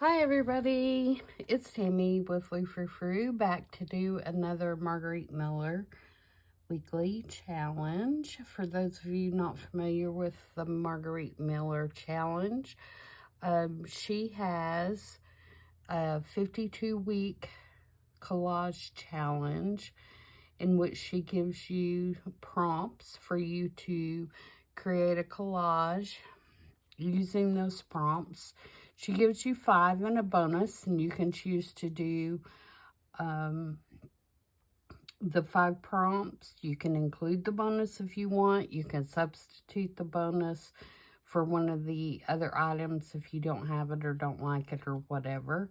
Hi everybody, it's Tammy with Frou-frou back to do another Margarete Miller weekly challenge. For those of you not familiar with the Margarete Miller challenge, she has a 52-week collage challenge in which she gives you prompts for you to create a collage using those prompts. She gives you 5 and a bonus, and you can choose to do the 5 prompts. You can include the bonus if you want. You can substitute the bonus for one of the other items if you don't have it or don't like it or whatever.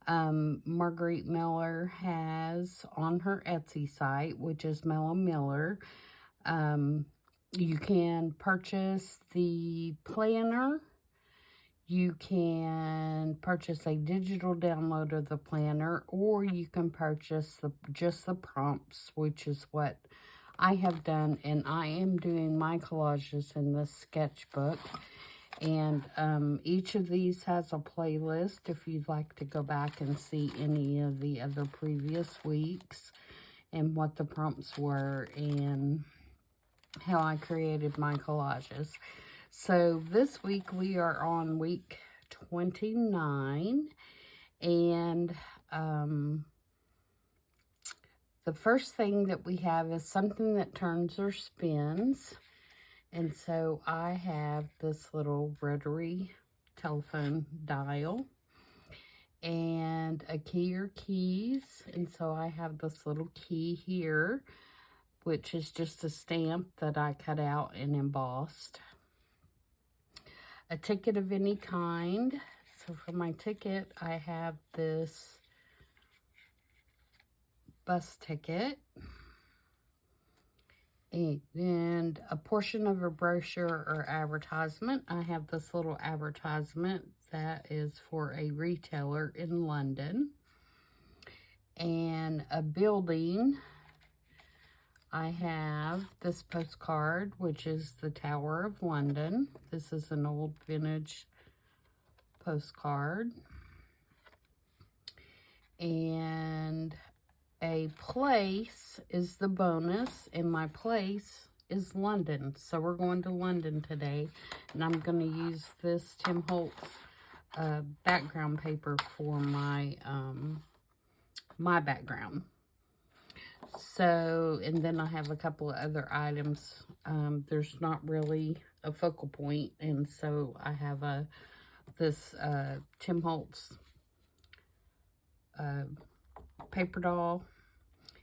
Margarete Miller has on her Etsy site, which is mellowmiller, you can purchase the planner. You can purchase a digital download of the planner, or you can purchase just the prompts, which is what I have done. And I am doing my collages in this sketchbook. And each of these has a playlist if you'd like to go back and see any of the other previous weeks and what the prompts were and how I created my collages. So this week we are on week 29, and the first thing that we have is something that turns or spins. And so I have this little rotary telephone dial and a key or keys. And so I have this little key here, which is just a stamp that I cut out and embossed. A ticket of any kind. So for my ticket, I have this bus ticket. And a portion of a brochure or advertisement. I have this little advertisement that is for a retailer in London. And a building. I have this postcard, which is the Tower of London. This is an old vintage postcard. And a place is the bonus, and my place is London. So we're going to London today, and I'm going to use this Tim Holtz background paper for my my background. So, and then I have a couple of other items. There's not really a focal point, and so I have this Tim Holtz paper doll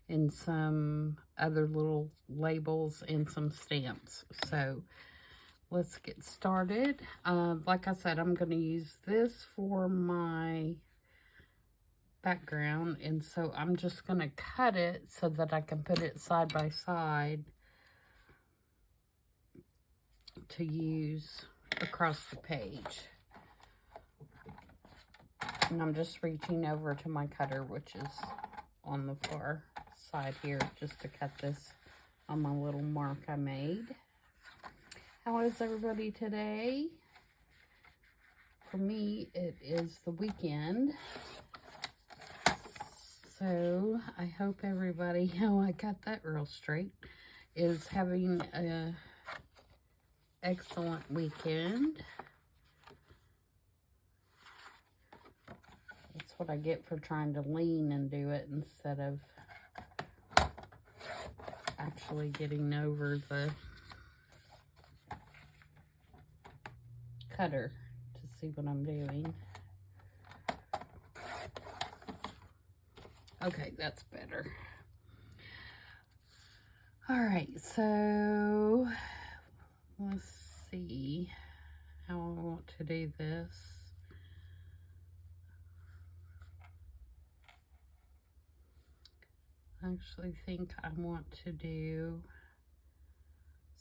and some other little labels and some stamps. So let's get started. Like I said, I'm going to use this for my background, and so I'm just going to cut it so that I can put it side by side to use across the page. And I'm just reaching over to my cutter, which is on the far side here, just to cut this on my little mark I made. How is everybody today? For me, it is the weekend. So I hope everybody, I got that real straight, is having an excellent weekend. That's what I get for trying to lean and do it instead of actually getting over the cutter to see what I'm doing. Okay, that's better. All right, so let's see how I want to do this. I actually think I want to do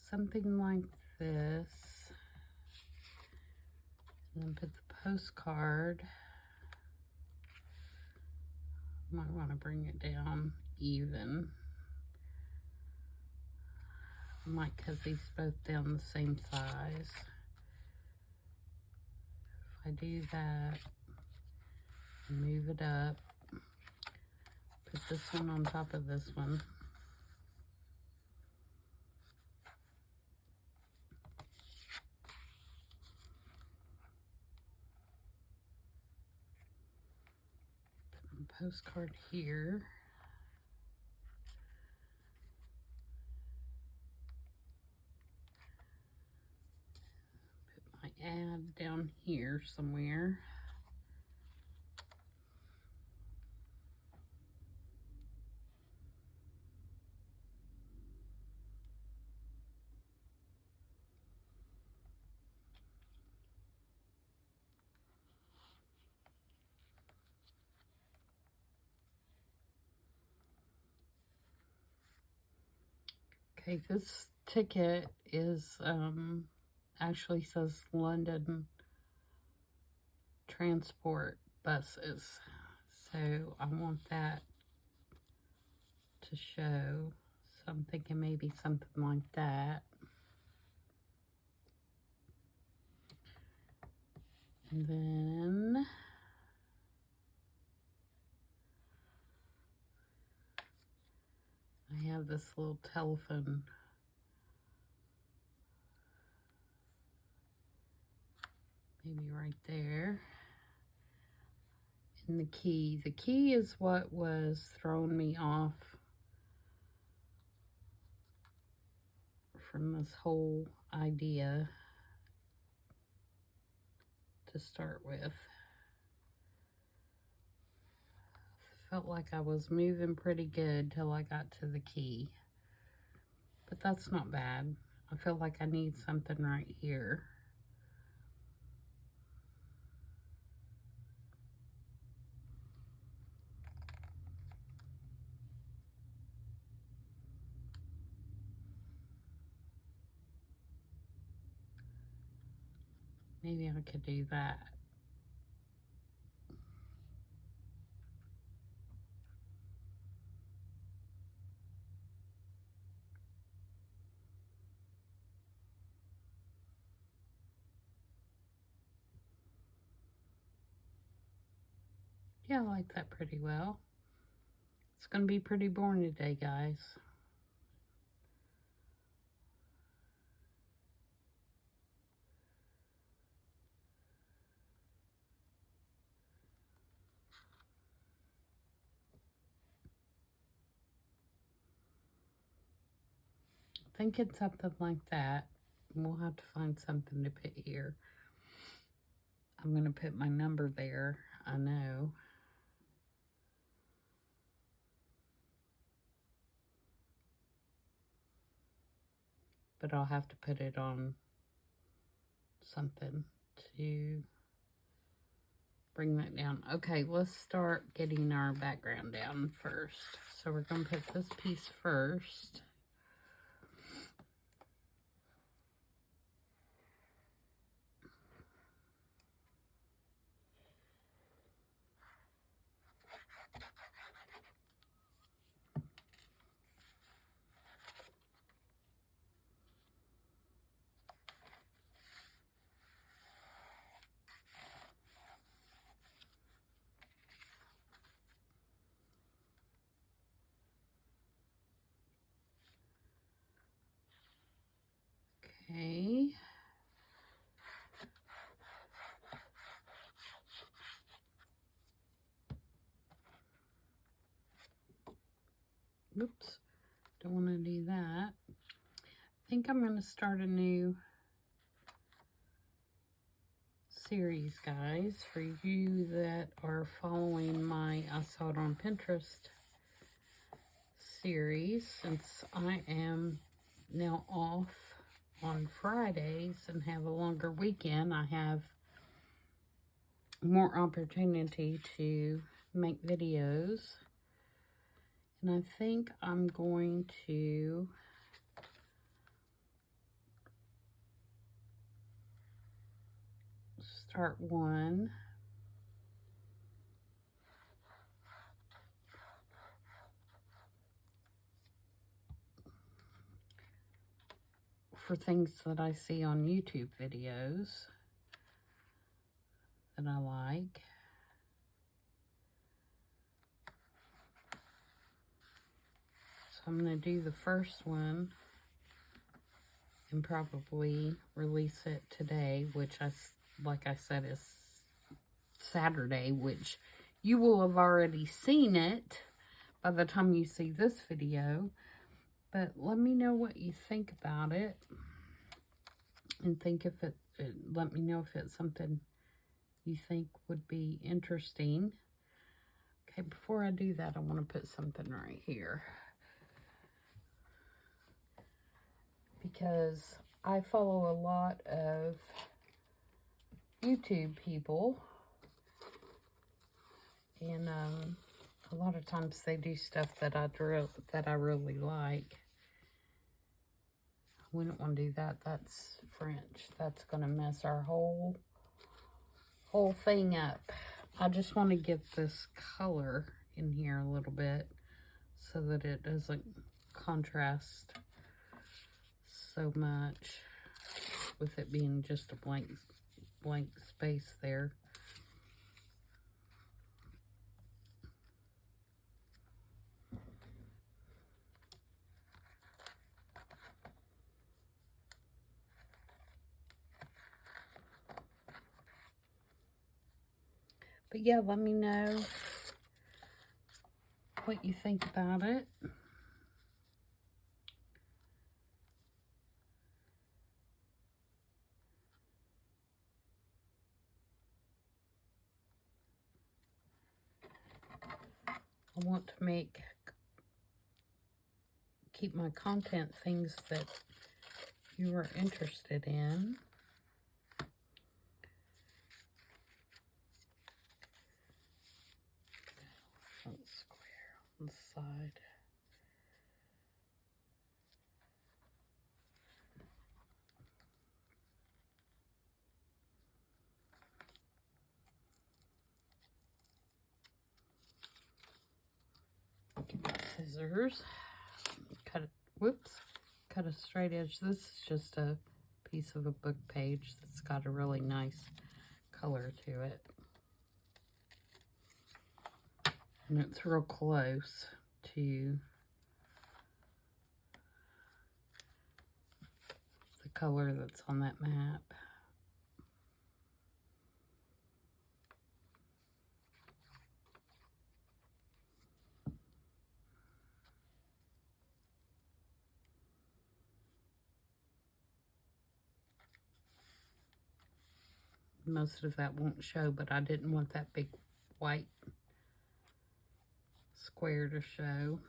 something like this. And then put the postcard. Might want to bring it down even. I might, because these both down the same size. If I do that, Move it up. Put this one on top of this one. Put a postcard here. Put my ad down here somewhere. Okay, this ticket is, actually says London transport buses. So I want that to show. So I'm thinking maybe something like that. And then I have this little telephone. Maybe right there. And the key. The key is what was throwing me off from this whole idea to start with. Felt like I was moving pretty good till I got to the key. But that's not bad. I feel like I need something right here. Maybe I could do that. Yeah, I like that pretty well. It's going to be pretty boring today, guys. Thinking something like that. We'll have to find something to put here. I'm going to put my number there, I know. But I'll have to put it on something to bring that down. Okay, let's start getting our background down first. So we're going to put this piece first. Okay. Oops, don't want to do that. I think I'm going to start a new series, guys, for you that are following my I Saw It on Pinterest series. Since I am now off on Fridays and have a longer weekend, I have more opportunity to make videos. And I think I'm going to start one for things that I see on YouTube videos that I like. I'm going to do the first one and probably release it today, which like I said, is Saturday, which you will have already seen it by the time you see this video. But let me know what you think about it, and let me know if it's something you think would be interesting. Okay, before I do that, I want to put something right here, because I follow a lot of YouTube people, and a lot of times they do stuff that I really like. We don't want to do that. That's French. That's going to mess our whole thing up. I just want to get this color in here a little bit so that it doesn't contrast so much with it being just a blank space there. But yeah, let me know what you think about it. I want to keep my content things that you are interested in. Square on the side. Get my scissors. Cut a straight edge. This is just a piece of a book page that's got a really nice color to it. And it's real close to the color that's on that map. Most of that won't show, but I didn't want that big white square to show.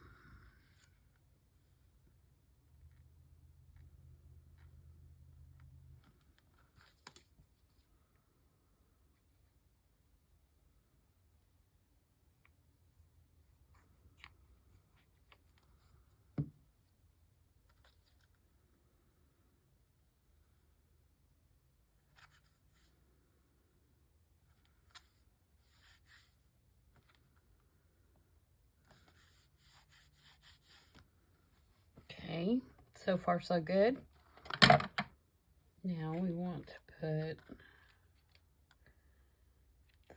Okay, so far so good. Now we want to put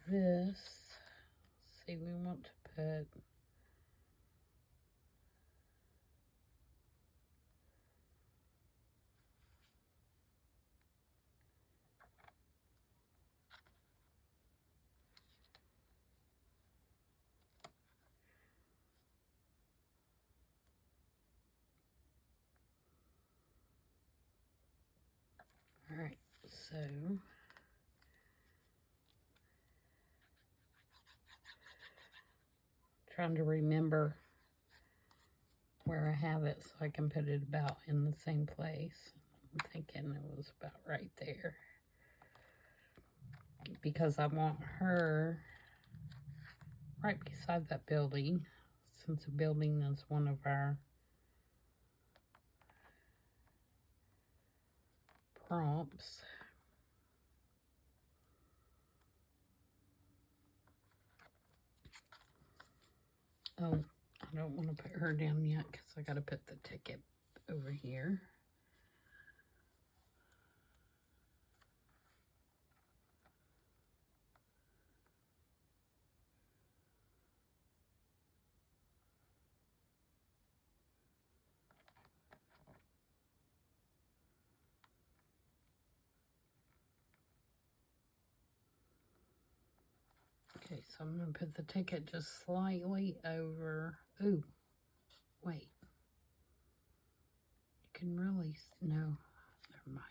this. See, we want to put all right, so trying to remember where I have it so I can put it about in the same place. I'm thinking it was about right there, because I want her right beside that building, since the building is one of our prompts. Oh, I don't want to put her down yet because I got to put the ticket over here. so I'm going to put the ticket just slightly over. Ooh, wait. You can really, no, never mind.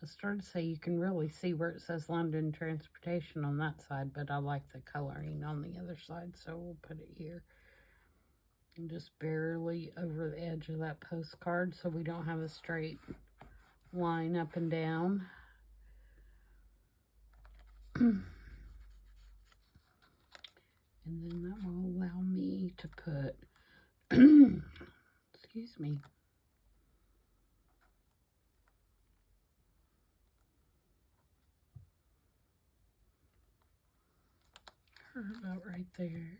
I started to say you can really see where it says London Transportation on that side, but I like the coloring on the other side, so we'll put it here. And just barely over the edge of that postcard so we don't have a straight line up and down. And then that will allow me to put, excuse me, her about right there.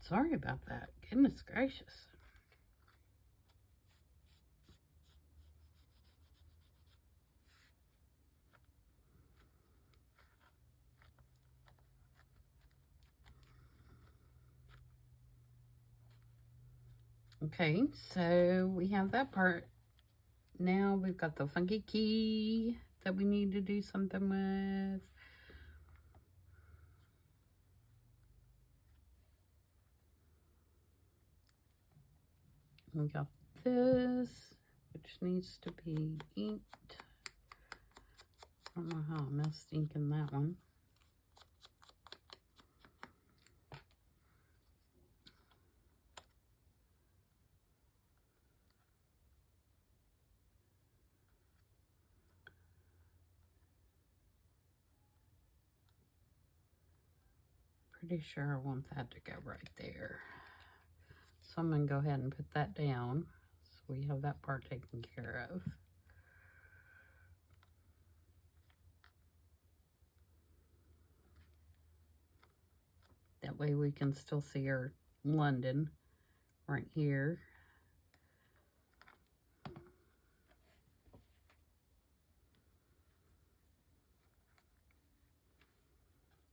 Sorry about that. Goodness gracious. Okay, so we have that part. Now we've got the funky key that we need to do something with. We got this, which needs to be inked. I don't know how I messed inking that one. Pretty sure I want that to go right there. So I'm going to go ahead and put that down so we have that part taken care of. That way we can still see our London right here.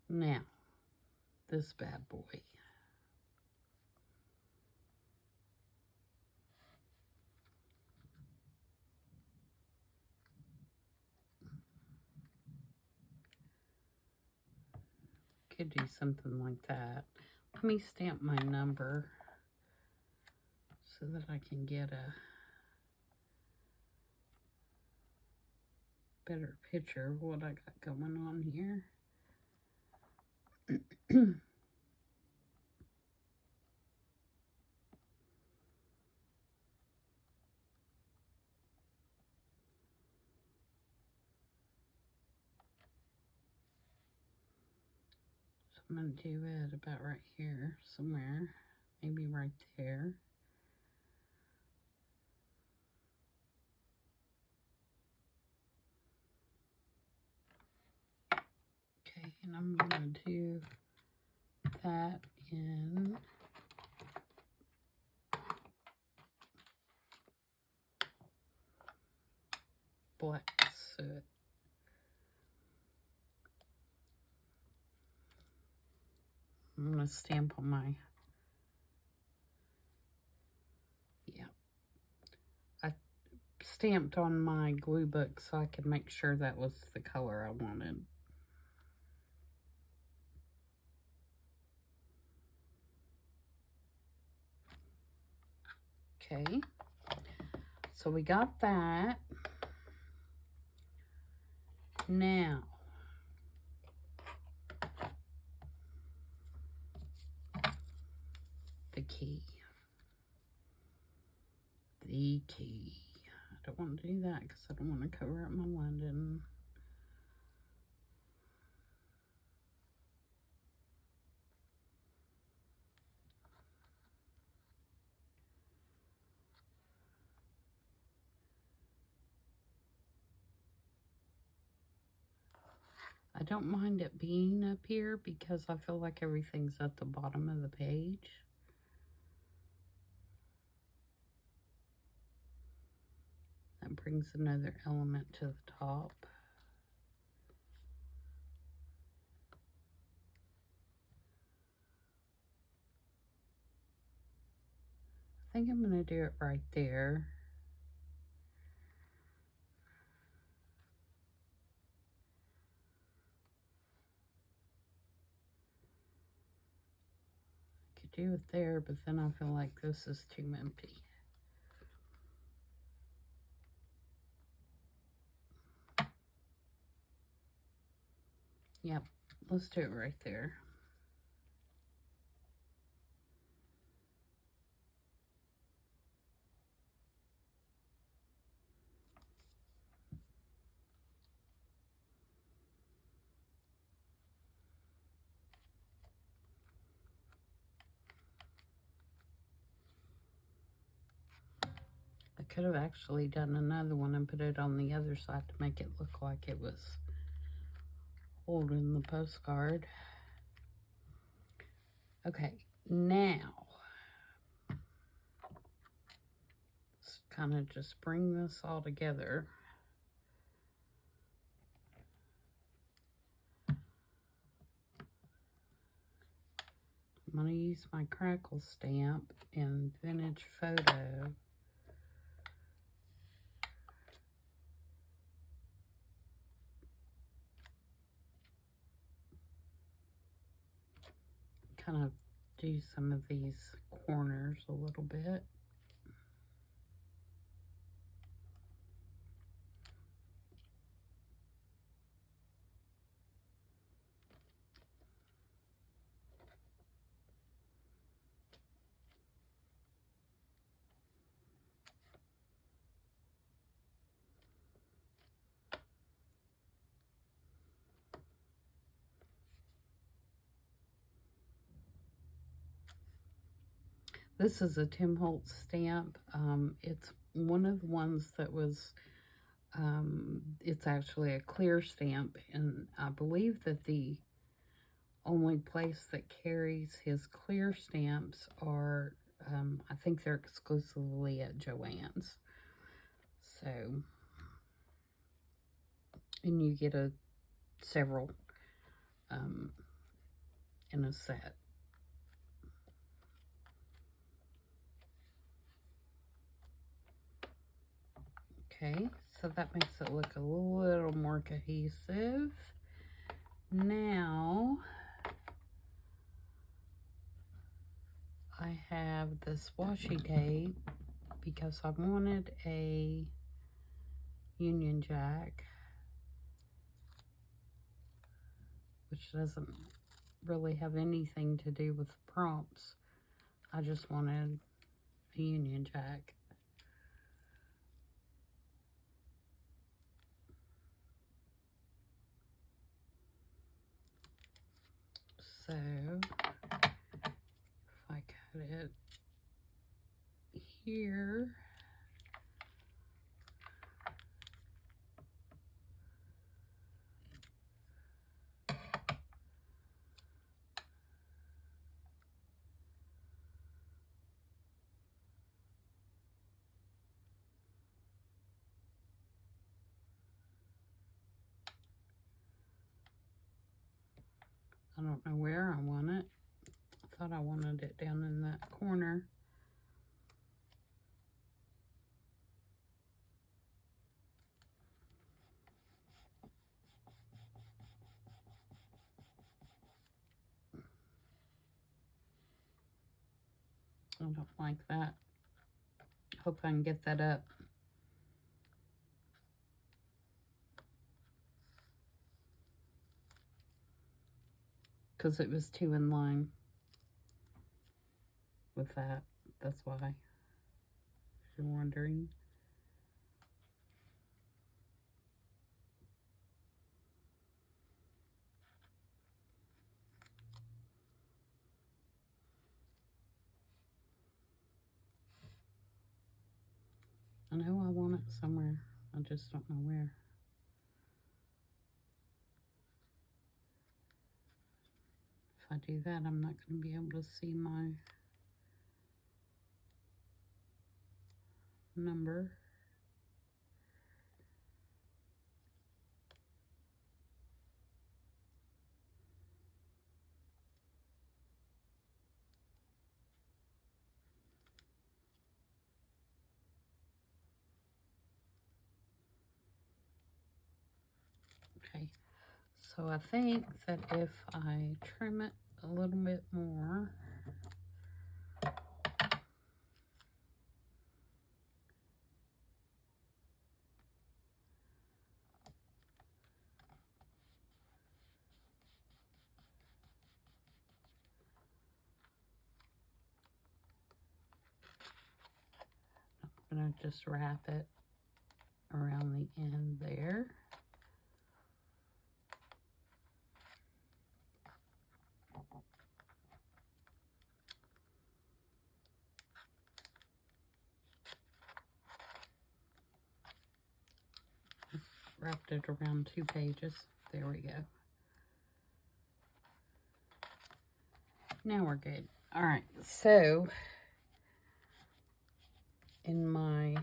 Now, this bad boy. Could do something like that. Let me stamp my number so that I can get a better picture of what I got going on here. I'm going to do it about right here somewhere, maybe right there. Okay, and I'm going to do that in black soot. I'm going to stamp on my, yeah, I stamped on my glue book so I could make sure that was the color I wanted. Okay, so we got that. Now, the key. The key. I don't want to do that because I don't want to cover up my London. I don't mind it being up here because I feel like everything's at the bottom of the page. That brings another element to the top. I think I'm going to do it right there. I could do it there, but then I feel like this is too empty. Yep, let's do it right there. I could have actually done another one and put it on the other side to make it look like it was holding the postcard. Okay, now let's kind of just bring this all together. I'm going to use my Crackle Stamp in Vintage Photo. Kind of do some of these corners a little bit. This is a Tim Holtz stamp. It's one of the ones that was, it's actually a clear stamp, and I believe that the only place that carries his clear stamps are, I think they're exclusively at Joann's. So, and you get several in a set. Okay, so that makes it look a little more cohesive. Now, I have this washi tape because I wanted a Union Jack, which doesn't really have anything to do with the prompts. I just wanted a Union Jack. So, if I cut it here, I don't know where I want it. I thought I wanted it down in that corner. I don't like that. Hope I can get that up. Because it was too in line with that. That's why, if you're wondering. I know I want it somewhere. I just don't know where. I do that, I'm not going to be able to see my number. Okay, so I think that if I trim it a little bit more, I'm going to just wrap it around the end there. Wrapped it around 2 pages. There we go. Now we're good. All right, so in my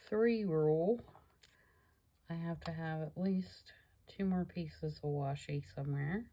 3 rule, I have to have at least 2 more pieces of washi somewhere.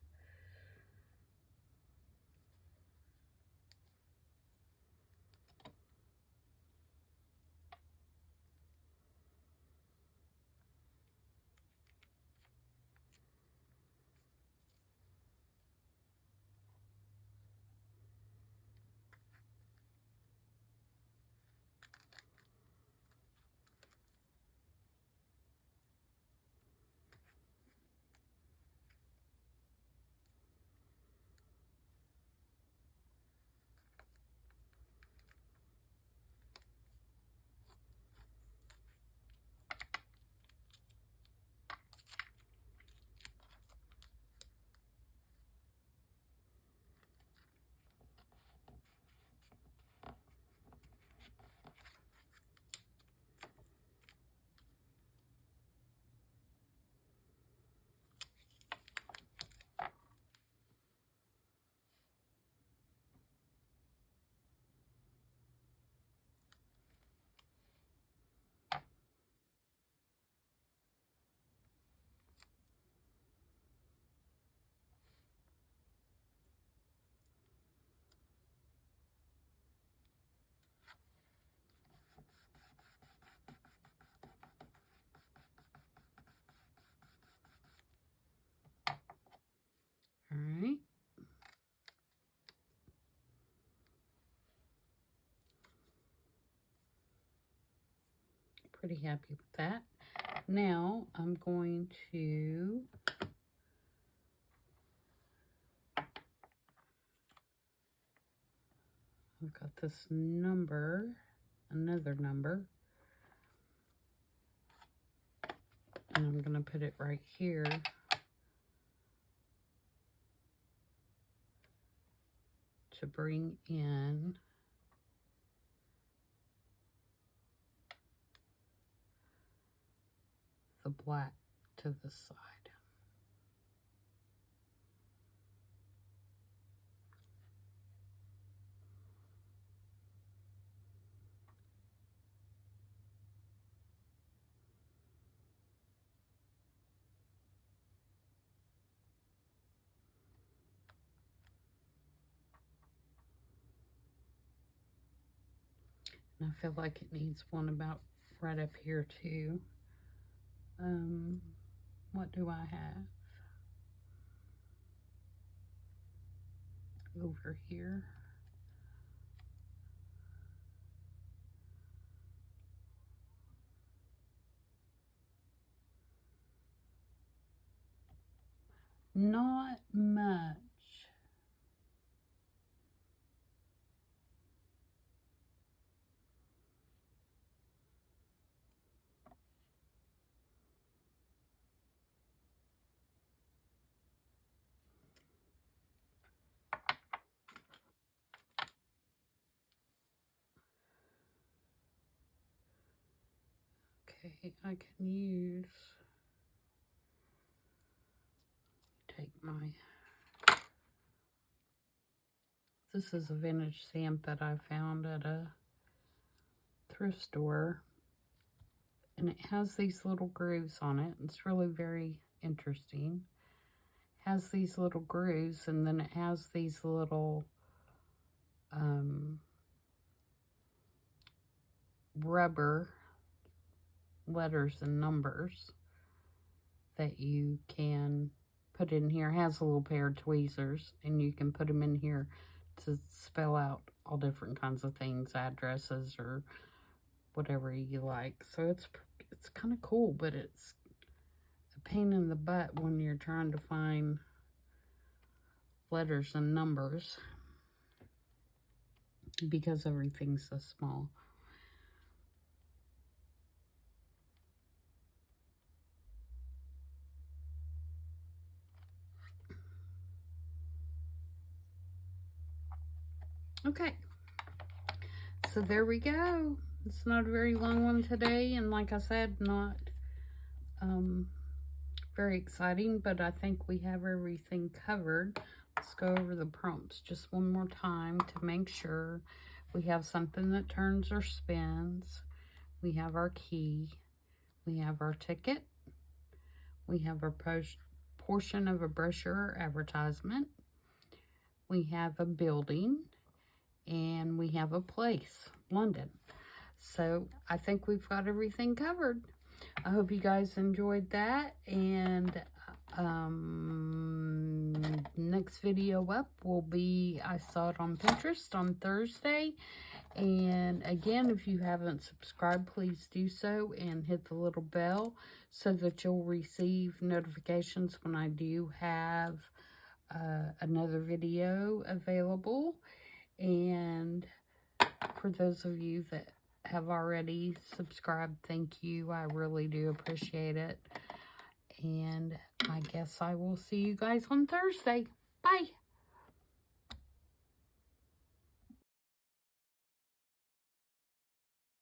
All right. Pretty happy with that. Now I'm going to I've got this number, another number, and I'm going to put it right here to bring in the black to the side. And I feel like it needs one about right up here too. What do I have over here? Not much. Okay, I can take my... This is a vintage stamp that I found at a thrift store. And it has these little grooves on it. It's really very interesting. It has these little grooves, and then it has these little rubber letters and numbers that you can put in here. It has a little pair of tweezers, and you can put them in here to spell out all different kinds of things, addresses or whatever you like. So it's kind of cool, but it's a pain in the butt when you're trying to find letters and numbers because everything's so small. Okay, so there we go. It's not a very long one today, and like I said, not very exciting, but I think we have everything covered. Let's go over the prompts just one more time to make sure. We have something that turns or spins. We have our key. We have our ticket. We have our portion of a brochure or advertisement. We have a building. And we have a place, London. So I think we've got everything covered. I hope you guys enjoyed that. And next video up will be, I saw it on Pinterest on Thursday. And again, if you haven't subscribed, please do so and hit the little bell so that you'll receive notifications when I do have another video available. And for those of you that have already subscribed, thank you. I really do appreciate it. And I guess I will see you guys on Thursday. Bye.